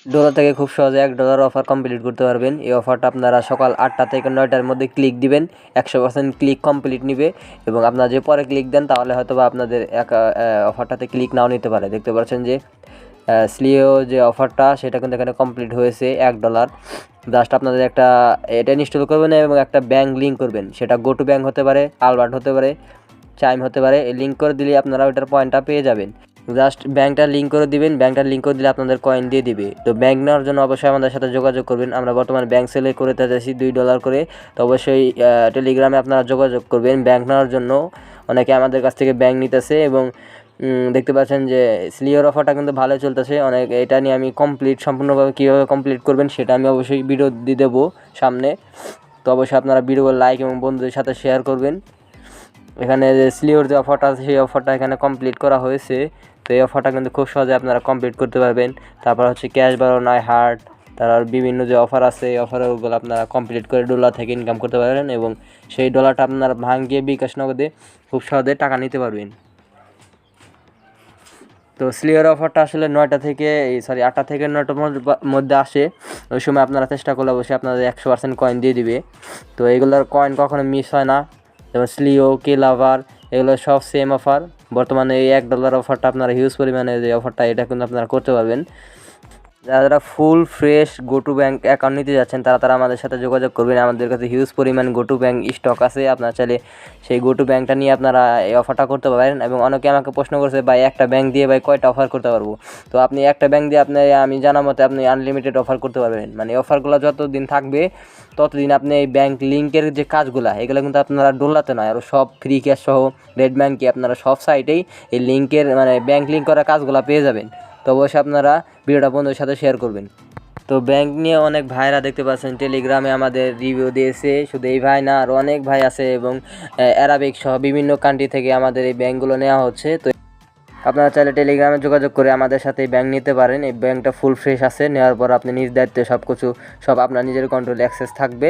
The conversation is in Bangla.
ডলার থেকে খুব সহজে $1 অফার কমপ্লিট করতে পারবেন। এই অফারটা আপনারা সকাল 8টা থেকে 9টার মধ্যে ক্লিক দিবেন, 100% ক্লিক কমপ্লিট নিবে এবং আপনারা যে পরে ক্লিক দেন তাহলে হয়তো বা আপনাদের অফারটাতে ক্লিক নাও নিতে পারে। দেখতে পাচ্ছেন যে স্লিও যে অফারটা সেটা কিন্তু এখানে কমপ্লিট হয়েছে $1। জাস্ট আপনাদের এটা ইনস্টল করবেন এবং একটা ব্যাঙ্ক লিঙ্ক করবেন, সেটা GoToBank হতে পারে, আলবার্ট হতে পারে, চাইম হতে পারে। এই লিঙ্ক করে দিলে আপনারা ওইটার পয়েন্টটা পেয়ে যাবেন। জাস্ট ব্যাঙ্কটা লিঙ্ক করে দিবেন, ব্যাঙ্কটা লিঙ্ক করে দিলে আপনাদের কয়েন দিয়ে দিবে। তো ব্যাঙ্ক নেওয়ার জন্য অবশ্যই আমাদের সাথে যোগাযোগ করবেন। আমরা বর্তমানে ব্যাঙ্ক সেলে করে যাচ্ছি $2 করে। তো অবশ্যই টেলিগ্রামে আপনারা যোগাযোগ করবেন ব্যাঙ্ক নেওয়ার জন্য। অনেকে আমাদের কাছ থেকে ব্যাঙ্ক নিতেছে এবং দেখতে পাচ্ছেন যে স্লিওর অফারটা কিন্তু ভালো চলতেছে অনেক। এটা নিয়ে আমি সম্পূর্ণভাবে কীভাবে কমপ্লিট করবেন সেটা আমি অবশ্যই ভিডিও দিয়ে দেবো সামনে। তো অবশ্যই আপনারা ভিডিও লাইক এবং বন্ধুদের সাথে শেয়ার করবেন। এখানে যে স্লিওর যে অফারটা আছে সেই অফারটা এখানে কমপ্লিট করা হয়েছে। তো এই অফারটা কিন্তু খুব সহজে আপনারা কমপ্লিট করতে পারবেন। তারপর হচ্ছে ক্যাশ বাড়ানো হার্ট, তারপর বিভিন্ন যে অফার আছে এই অফারগুলো আপনারা কমপ্লিট করে ডলার থেকে ইনকাম করতে পারবেন এবং সেই ডলারটা আপনারা ভাঙিয়ে বিকাশ নগদে খুব সহজে টাকা নিতে পারবেন। তো স্লিওর অফারটা আসলে 8টা থেকে 9টার মধ্যে আসে। ওই সময় আপনারা চেষ্টা করলে অবশ্যই আপনাদের 100% কয়েন দিয়ে দিবে। তো এগুলোর কয়েন কখনো মিস হয় না। যেমন স্লিও, লাভার এগুলো সব সেম অফার। বর্তমানে এই $1 অফারটা আপনারা হিউজ পরিমাণে যে অফারটা এটা কিন্তু আপনারা করতে পারবেন। যারা ফুল ফ্রেশ GoToBank অ্যাকাউন্ট নিতে যাচ্ছেন তারা আমাদের সাথে যোগাযোগ করবেন। আমাদের কাছে হিউজ পরিমাণ GoToBank স্টক আছে। আপনারা চাইলে সেই GoToBankটা নিয়ে আপনারা এই অফারটা করতে পারেন। এবং অনেকে আমাকে প্রশ্ন করছে ভাই একটা ব্যাঙ্ক দিয়ে ভাই কয়টা অফার করতে পারবো? তো আপনি একটা ব্যাঙ্ক দিয়ে আমি জানা মতে আপনি আনলিমিটেড অফার করতে পারবেন। মানে এই অফারগুলো যতদিন থাকবে ততদিন আপনি এই ব্যাঙ্ক লিঙ্কের যে কাজগুলো এগুলো কিন্তু আপনারা ডোলাতে নয়, আরও সব ফ্রি ক্যাশ সহ রেড ব্যাঙ্কে আপনারা সব সাইটেই এই লিঙ্কের ব্যাঙ্ক লিঙ্ক করা কাজগুলো পেয়ে যাবেন। তো অবশ্যই আপনারা ভিডিওটা বন্ধুদের সাথে শেয়ার করবেন। তো ব্যাঙ্ক নিয়ে অনেক ভাইরা দেখতে পাচ্ছেন টেলিগ্রামে আমাদের রিভিউ দিয়েছে। শুধু এই ভাই না, আরও অনেক ভাই আছে এবং অ্যারাবিক সহ বিভিন্ন কান্ট্রি থেকে আমাদের এই ব্যাঙ্কগুলো নেওয়া হচ্ছে। তো আপনারা চাইলে টেলিগ্রামে যোগাযোগ করে আমাদের সাথে এই ব্যাঙ্ক নিতে পারেন। এই ব্যাঙ্কটা ফুল ফ্রেশ আছে, নেওয়ার পর আপনি নিজ দায়িত্বে সব আপনার নিজের কন্ট্রোল অ্যাক্সেস থাকবে